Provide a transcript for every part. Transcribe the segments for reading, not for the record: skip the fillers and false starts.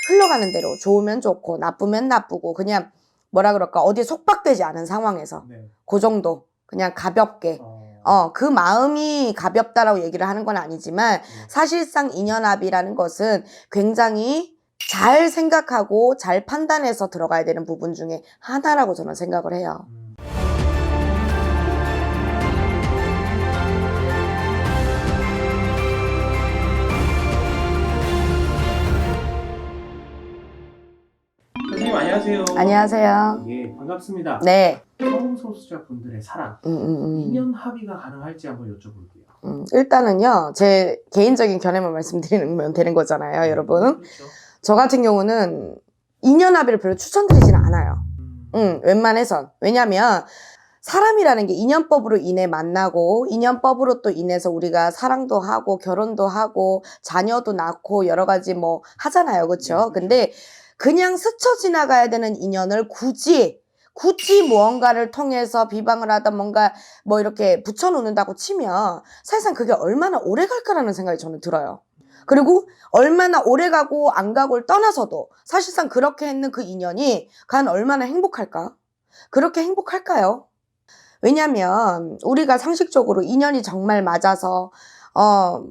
흘러가는 대로 좋으면 좋고 나쁘면 나쁘고 그냥 뭐라 그럴까 어디에 속박되지 않은 상황에서 그 정도 그냥 가볍게 그 마음이 가볍다라고 얘기를 하는 건 아니지만 사실상 인연합이라는 것은 굉장히 잘 생각하고 잘 판단해서 들어가야 되는 부분 중에 하나라고 저는 생각을 해요. 선생님 안녕하세요. 안녕하세요. 예, 반갑습니다. 네. 성소수자분들의 사랑, 인연 합의가 가능할지 한번 여쭤볼게요. 일단은요, 제 개인적인 견해만 말씀드리면 되는 거잖아요, 여러분. 그렇죠. 저 같은 경우는 인연 합의를 별로 추천드리지는 않아요. 웬만해선. 왜냐면 사람이라는 게 인연법으로 인해 만나고 인연법으로 또 인해서 우리가 사랑도 하고 결혼도 하고 자녀도 낳고 여러 가지 뭐 하잖아요. 그렇죠? 근데 그냥 스쳐 지나가야 되는 인연을 굳이 무언가를 통해서 비방을 하다 뭔가 뭐 이렇게 붙여놓는다고 치면 사실상 그게 얼마나 오래 갈까라는 생각이 저는 들어요. 그리고 얼마나 오래 가고 안 가고를 떠나서도 사실상 그렇게 했는 그 인연이 과연 얼마나 행복할까? 그렇게 행복할까요? 왜냐면 우리가 상식적으로 인연이 정말 맞아서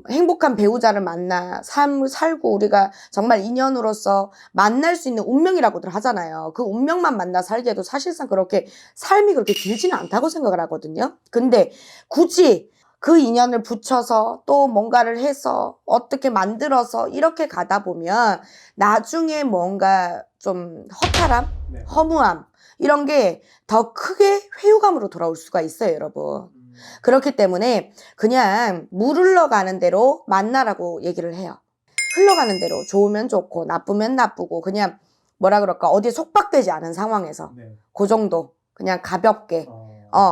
행복한 배우자를 만나 삶을 살고 우리가 정말 인연으로서 만날 수 있는 운명이라고들 하잖아요. 그 운명만 만나 살게도 사실상 그렇게 삶이 그렇게 길지는 않다고 생각을 하거든요. 근데 굳이 그 인연을 붙여서 또 뭔가를 해서 어떻게 만들어서 이렇게 가다 보면 나중에 뭔가 좀 허탈함, 허무함 이런 게 더 크게 회유감으로 돌아올 수가 있어요, 여러분. 그렇기 때문에 그냥 물 흘러가는 대로 만나라고 얘기를 해요. 흘러가는 대로 좋으면 좋고 나쁘면 나쁘고 그냥 뭐라 그럴까 어디에 속박되지 않은 상황에서 그 정도 그냥 가볍게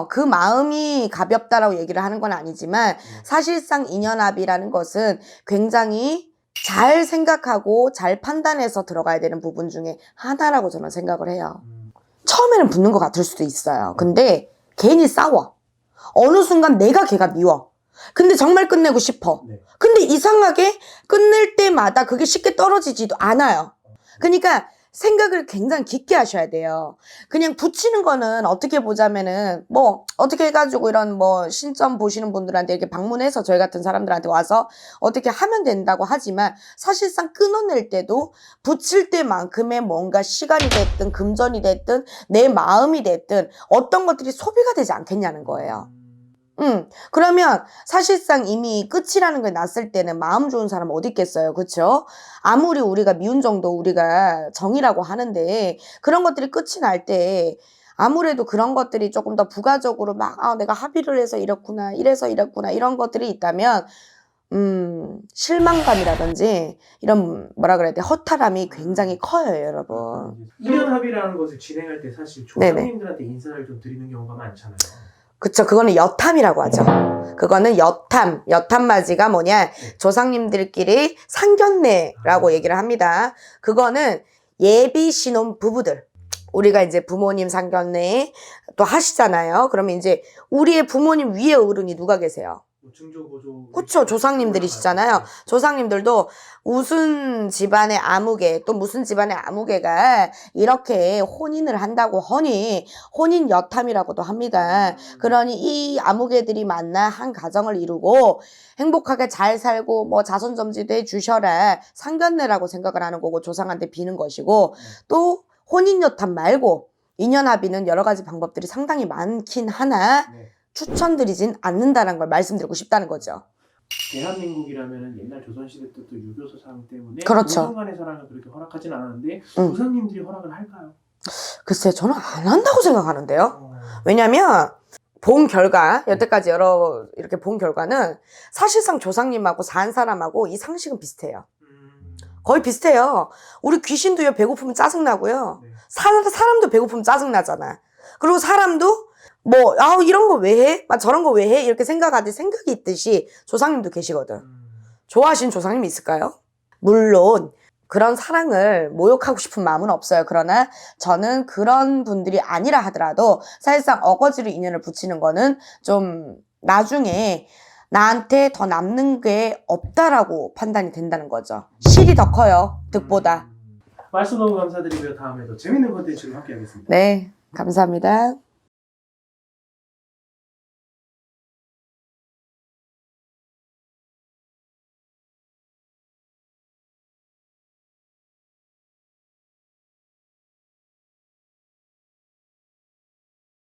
그 마음이 가볍다라고 얘기를 하는 건 아니지만 사실상 인연합이라는 것은 굉장히 잘 생각하고 잘 판단해서 들어가야 되는 부분 중에 하나라고 저는 생각을 해요. 처음에는 붙는 것 같을 수도 있어요. 근데 괜히 싸워. 어느 순간 내가 걔가 미워. 근데 정말 끝내고 싶어. 근데 이상하게 끝낼 때마다 그게 쉽게 떨어지지도 않아요. 그러니까 생각을 굉장히 깊게 하셔야 돼요. 그냥 붙이는 거는 어떻게 보자면은 뭐 어떻게 해가지고 이런 뭐 신점 보시는 분들한테 이렇게 방문해서 저희 같은 사람들한테 와서 어떻게 하면 된다고 하지만 사실상 끊어낼 때도 붙일 때만큼의 뭔가 시간이 됐든 금전이 됐든 내 마음이 됐든 어떤 것들이 소비가 되지 않겠냐는 거예요. 그러면 사실상 이미 끝이라는 걸 났을 때는 마음 좋은 사람 어디 있겠어요. 그쵸? 아무리 우리가 미운 정도 우리가 정이라고 하는데 그런 것들이 끝이 날 때 아무래도 그런 것들이 조금 더 부가적으로 막 내가 합의를 해서 이렇구나 이래서 이렇구나 이런 것들이 있다면 실망감이라든지 이런 뭐라 그래야 돼 허탈함이 굉장히 커요, 여러분. 인연 합의라는 것을 진행할 때 사실 조상님들한테 인사를 좀 드리는 경우가 많잖아요. 그쵸. 그거는 여탐이라고 하죠. 그거는 여탐맞이가 뭐냐. 조상님들끼리 상견례라고 얘기를 합니다. 그거는 예비 신혼 부부들. 우리가 이제 부모님 상견례 또 하시잖아요. 그러면 이제 우리의 부모님 위에 어른이 누가 계세요? 증조, 보조. 그쵸. 조상님들이시잖아요. 조상님들도 무슨 집안의 아무개 또 무슨 집안의 아무개가 이렇게 혼인을 한다고 허니 혼인 여탐이라고도 합니다. 그러니 이 아무개들이 만나 한 가정을 이루고 행복하게 잘 살고 뭐 자손점지도 해주셔라 상견례라고 생각을 하는 거고 조상한테 비는 것이고 또 혼인 여탐 말고 인연합의는 여러 가지 방법들이 상당히 많긴 하나 추천드리진 않는다는 걸 말씀드리고 싶다는 거죠. 대한민국이라면 옛날 조선시대 때도 유교서상 때문에 그렇죠. 조상 간의 사랑을 그렇게 허락하진 않았는데 조상님들이 허락을 할까요? 글쎄 저는 안 한다고 생각하는데요. 왜냐면 본 결과 여태까지 이렇게 본 결과는 사실상 조상님하고 산 사람하고 이 상식은 비슷해요. 거의 비슷해요. 우리 귀신도요 배고프면 짜증나고요. 사람도 배고프면 짜증나잖아. 그리고 사람도 뭐 이런 거 왜 해? 저런 거 왜 해? 이렇게 생각이 있듯이 조상님도 계시거든. 좋아하시는 조상님이 있을까요? 물론 그런 사랑을 모욕하고 싶은 마음은 없어요. 그러나 저는 그런 분들이 아니라 하더라도 사실상 어거지로 인연을 붙이는 거는 좀 나중에 나한테 더 남는 게 없다라고 판단이 된다는 거죠. 실이 더 커요, 득보다. 말씀 너무 감사드리고요. 다음에도 재밌는 콘텐츠로 함께 하겠습니다. 네, 감사합니다.